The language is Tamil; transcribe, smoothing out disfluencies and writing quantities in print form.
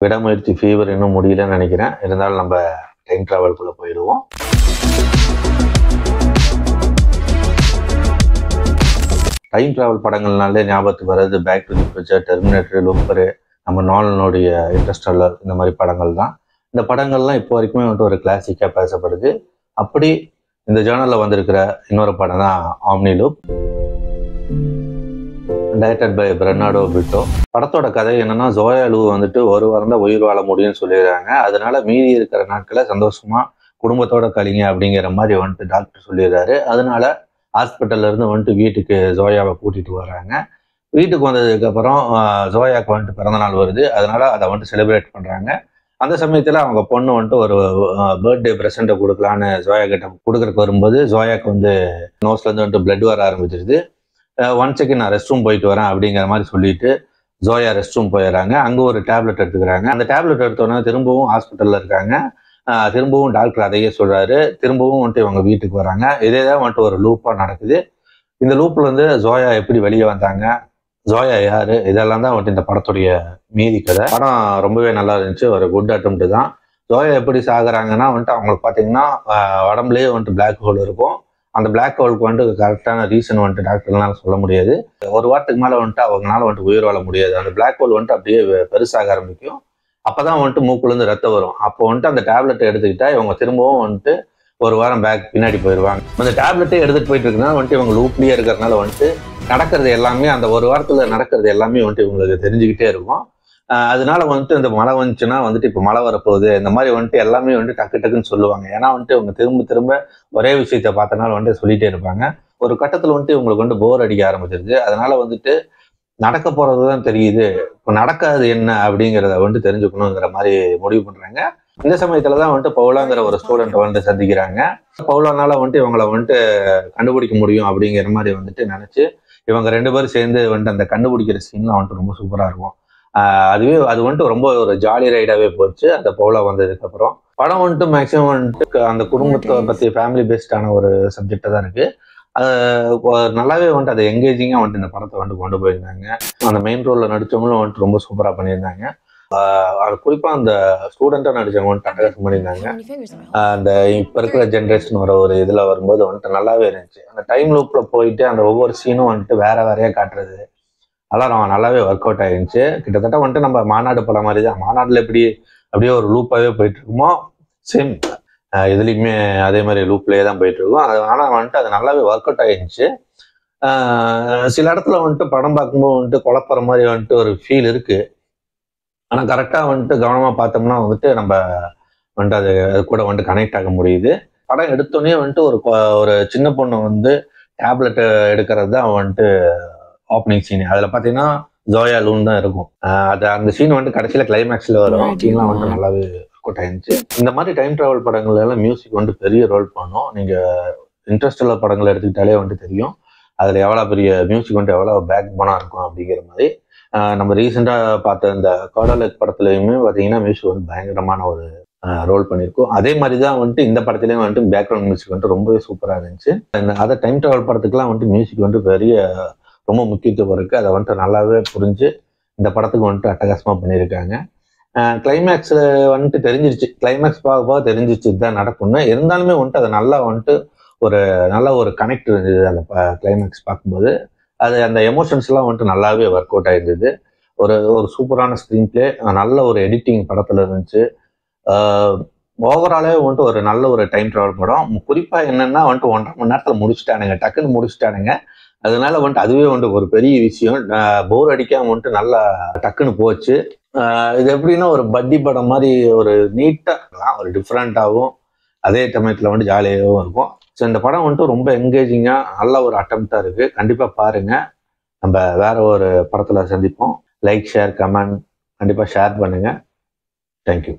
விடாமுயற்சி ஃபீவர் இன்னும் முடியலன்னு நினைக்கிறேன். இருந்தாலும் நம்ம டைம் டிராவல்குள்ளே போயிடுவோம். டைம் டிராவல் படங்கள்னாலே ஞாபகத்துக்கு வர்றது back to the future, terminator, looper, நம்ம நாலனுடைய இன்டர்ஸ்டெல்லர், இந்த மாதிரி படங்கள் தான். இந்த படங்கள்லாம் இப்போ வரைக்குமே வந்துட்டு ஒரு கிளாசிக்காக பேசப்படுது. அப்படி இந்த ஜேர்னலில் வந்திருக்கிற இன்னொரு படம் தான் Omni Loop, directed by Bernardo Britto. படத்தோட கதை என்னன்னா, ஜோயா லூ வந்துட்டு ஒரு வாரம் தான் உயிர் வாழ முடியும்னு சொல்லிடுறாங்க. அதனால மீதி இருக்கிற நாட்களை சந்தோஷமா குடும்பத்தோட கழிங்க அப்படிங்கிற மாதிரி வந்துட்டு டாக்டர் சொல்லிடுறாரு. அதனால ஹாஸ்பிட்டல்ல இருந்து வந்துட்டு வீட்டுக்கு ஜோயாவை கூட்டிட்டு வர்றாங்க. வீட்டுக்கு வந்ததுக்கு அப்புறம் ஜோயாவுக்கு வந்துட்டு பிறந்தநாள் வருது. அதனால அதை வந்துட்டு செலிப்ரேட் பண்றாங்க. அந்த சமயத்துல அவங்க பொண்ணு வந்துட்டு ஒரு பர்த்டே ப்ரெசென்ட்டை கொடுக்கலான்னு ஜோயா கிட்ட கொடுக்கறதுக்கு வரும்போது, ஜோயாவுக்கு வந்து நோஸ்ல இருந்து வந்துட்டு பிளட் வர ஆரம்பிச்சிருது. 1 செகண்ட் நான் ரெஸ்ட் ரூம் போயிட்டு வரேன் அப்படிங்கிற மாதிரி சொல்லிட்டு ஜோயா ரெஸ்ட் ரூம் போயிடுறாங்க. அங்கே ஒரு டேப்லெட் எடுத்துக்கிறாங்க. அந்த டேப்லெட் எடுத்தோன்னே திரும்பவும் ஹாஸ்பிட்டலில் இருக்காங்க. திரும்பவும் டாக்டர் அதையே சொல்றாரு. திரும்பவும் வந்துட்டு இவங்க வீட்டுக்கு வராங்க. இதே தான் வந்துட்டு ஒரு லூப்பாக நடக்குது. இந்த லூப்ல இருந்து ஜோயா எப்படி வெளியே வந்தாங்க, ஜோயா யாரு, இதெல்லாம் தான் வந்துட்டு இந்த படத்துடைய மீதி கதை. படம் ரொம்பவே நல்லா இருந்துச்சு. ஒரு குட் அட்டெம்ப்ட் தான். ஜோயா எப்படி சாகுறாங்கன்னா வந்துட்டு அவங்களுக்கு பார்த்தீங்கன்னா உடம்புலேயே வந்துட்டு பிளாக் ஹோல் இருக்கும். அந்த பிளாக் ஹோலுக்கு வந்துட்டு கரெக்டான ரீசன் வந்துட்டு டாக்டர்னால சொல்ல முடியாது. ஒரு வாரத்துக்கு மேலே வந்துட்டு அவங்களால வந்துட்டு உயிர் வாழ முடியாது. அந்த பிளாக் ஹோல் வந்துட்டு அப்படியே பெருசாக ஆரம்பிக்கும். அப்போதான் வந்துட்டு மூக்குலேருந்து ரத்தம் வரும். அப்போ வந்துட்டு அந்த டேப்லெட்டை எடுத்துக்கிட்டா இவங்க திரும்பவும் வந்துட்டு ஒரு வாரம் பேக் பின்னாடி போயிடுவாங்க. அந்த டேப்லெட்டே எடுத்துகிட்டு போயிட்டு இருக்குன்னா வந்துட்டு இவங்க லூப்லேயே இருக்கிறதுனால வந்துட்டு நடக்கிறது எல்லாமே, அந்த ஒரு வாரத்தில் நடக்கிறது எல்லாமே வந்துட்டு இவங்களுக்கு தெரிஞ்சுக்கிட்டே இருக்கும். அதனால வந்துட்டு இந்த மழை வந்துச்சுன்னா வந்துட்டு இப்போ மழை வரப்போகுது, இந்த மாதிரி வந்துட்டு எல்லாமே வந்துட்டு டக்கு டக்குன்னு சொல்லுவாங்க. ஏன்னா வந்துட்டு இவங்க திரும்ப திரும்ப ஒரே விஷயத்த பார்த்தனால வந்துட்டு சொல்லிட்டே இருப்பாங்க. ஒரு கட்டத்தில் வந்துட்டு இவங்களுக்கு வந்துட்டு போர் அடிக்க ஆரம்பிச்சிருது. அதனால வந்துட்டு நடக்க போறது தான் தெரியுது, இப்போ நடக்காது என்ன அப்படிங்கிறத வந்துட்டு தெரிஞ்சுக்கணுங்கிற மாதிரி முடிவு பண்றாங்க. இந்த சமயத்துல தான் வந்துட்டு பவுலாங்கிற ஒரு ஸ்டூடெண்ட் வந்துட்டு சந்திக்கிறாங்க. பவுலானால வந்துட்டு இவங்களை வந்துட்டு கண்டுபிடிக்க முடியும் அப்படிங்கிற மாதிரி வந்துட்டு நினைச்சு இவங்க 2 பேரும் சேர்ந்து வந்துட்டு அந்த கண்டுபிடிக்கிற சீன்லாம் வந்துட்டு ரொம்ப சூப்பரா இருக்கும். அது வந்துட்டு ரொம்ப ஒரு ஜாலி ரைடாவே போச்சு அந்த பவுலா வந்ததுக்கு அப்புறம். படம் வந்துட்டு மேக்சிமம் வந்துட்டு அந்த குடும்பத்தை பத்தி ஃபேமிலி பேஸ்டான ஒரு சப்ஜெக்டா தான் இருக்கு. நல்லாவே வந்துட்டு அதை எங்கேஜிங்கா வந்துட்டு இந்த படத்தை வந்துட்டு கொண்டு போயிருந்தாங்க. அந்த மெயின் ரோல்ல நடிச்சவங்களும் வந்துட்டு ரொம்ப சூப்பரா பண்ணியிருந்தாங்க. அது குறிப்பா அந்த ஸ்டூடெண்டா நடிச்சவங்க வந்துட்டு அட்டகாசம் பண்ணியிருந்தாங்க. அந்த இப்ப இருக்கிற ஜென்ரேஷன் ஒரு இதுல வரும்போது வந்துட்டு நல்லாவே இருந்துச்சு. அந்த டைம் லூப்ல போயிட்டு அந்த ஒவ்வொரு சீனும் வந்துட்டு வேற வேறையா காட்டுறது, அதெல்லாம் நல்லாவே ஒர்க் அவுட் ஆயிருந்துச்சு. கிட்டத்தட்ட வந்துட்டு நம்ம மாநாடு படம் மாதிரி தான். மாநாடுல எப்படி அப்படியே ஒரு லூப்பாவே போயிட்டு இருக்குமோ, சேம் இதுலையுமே அதே மாதிரி லூப்லயே தான் போயிட்டு இருக்கும். ஆனா வந்துட்டு அது நல்லாவே ஒர்க் அவுட் ஆயிருந்துச்சு. சில இடத்துல வந்துட்டு படம் பார்க்கும்போது வந்துட்டு குழப்பற மாதிரி வந்துட்டு ஒரு ஃபீல் இருக்கு. ஆனா கரெக்டா வந்துட்டு கவனமா பார்த்தோம்னா வந்துட்டு நம்ம வந்துட்டு அது கூட வந்துட்டு கனெக்ட் ஆக முடியுது. படம் எடுத்தோடனே வந்துட்டு ஒரு சின்ன பொண்ணு வந்து டேப்லெட் எடுக்கிறது தான் வந்துட்டு ஓப்பனிங் சீன். அதுல பாத்தீங்கன்னா ஜோயா லூன் தான் இருக்கும். அந்த சீன் வந்துட்டு கடைசியில கிளைமேக்ஸ்ல வரும். சீன்லாம் வந்துட்டு நல்லாவே ஒர்க் அவுட் ஆயிருந்துச்சு. இந்த மாதிரி டைம் டிராவல் படங்கள்ல எல்லாம் மியூசிக் வந்துட்டு பெரிய ரோல் பண்ணும். நீங்க இன்ட்ரெஸ்டல் படங்களை எடுத்துக்கிட்டாலே வந்துட்டு தெரியும் அதுல எவ்வளவு பெரிய மியூசிக் வந்துட்டு எவ்வளவு பேக் போனா இருக்கும் அப்படிங்கிற மாதிரி. நம்ம ரீசெண்டா பார்த்த இந்த கார்டலெக் படத்துலயுமே பாத்தீங்கன்னா மியூசிக் வந்து பயங்கரமான ஒரு ரோல் பண்ணியிருக்கோம். அதே மாதிரி தான் வந்துட்டு இந்த படத்துலயும் வந்துட்டு பேக்ரவுண்ட் மியூசிக் வந்துட்டு ரொம்பவே சூப்பரா இருந்துச்சு. அதை டைம் டிராவல் படத்துக்குலாம் வந்துட்டு மியூசிக் வந்துட்டு பெரிய ரொம்ப முக்கியத்துவம் இருக்கு. அதை வந்துட்டு நல்லாவே புரிஞ்சு இந்த படத்துக்கு வந்துட்டு அட்டகாசமா பண்ணியிருக்காங்க. கிளைமேக்ஸ்ல வந்துட்டு தெரிஞ்சிருச்சு, கிளைமேக்ஸ் பார்க்க தெரிஞ்சிச்சு இதுதான் நடக்கும்னு. இருந்தாலுமே வந்துட்டு அதை நல்லா வந்துட்டு நல்ல ஒரு கனெக்ட் இருந்தது அந்த கிளைமேக்ஸ் பார்க்கும்போது. அது அந்த எமோஷன்ஸ் எல்லாம் வந்துட்டு நல்லாவே ஒர்க் அவுட் ஆயிருந்தது. ஒரு சூப்பரான ஸ்க்ரீன் பிளே, நல்ல ஒரு எடிட்டிங் படத்துல இருந்துச்சு. ஓவராலே வந்துட்டு ஒரு நல்ல ஒரு டைம் டிராவல் படம். குறிப்பா என்னன்னா வந்துட்டு 1.5 மணி நேரத்துல முடிச்சுட்டானுங்க, டக்குன்னு முடிச்சுட்டானுங்க. அதனால வந்துட்டு அதுவே வந்துட்டு ஒரு பெரிய விஷயம். போர் அடிக்காம வந்துட்டு நல்லா டக்குன்னு போச்சு. இது எப்படின்னா ஒரு பட்டி படம் மாதிரி ஒரு நீட்டா ஒரு டிஃப்ரெண்டாகவும் அதே சமயத்துல வந்துட்டு ஜாலியாகவும் இருக்கும். ஸோ இந்த படம் வந்துட்டு ரொம்ப என்கேஜிங்கா நல்ல ஒரு அட்டெம்ப்டா இருக்கு. கண்டிப்பா பாருங்க. நம்ம வேற ஒரு படத்துல சந்திப்போம். லைக், ஷேர், கமெண்ட் கண்டிப்பா ஷேர் பண்ணுங்க. தேங்க்யூ.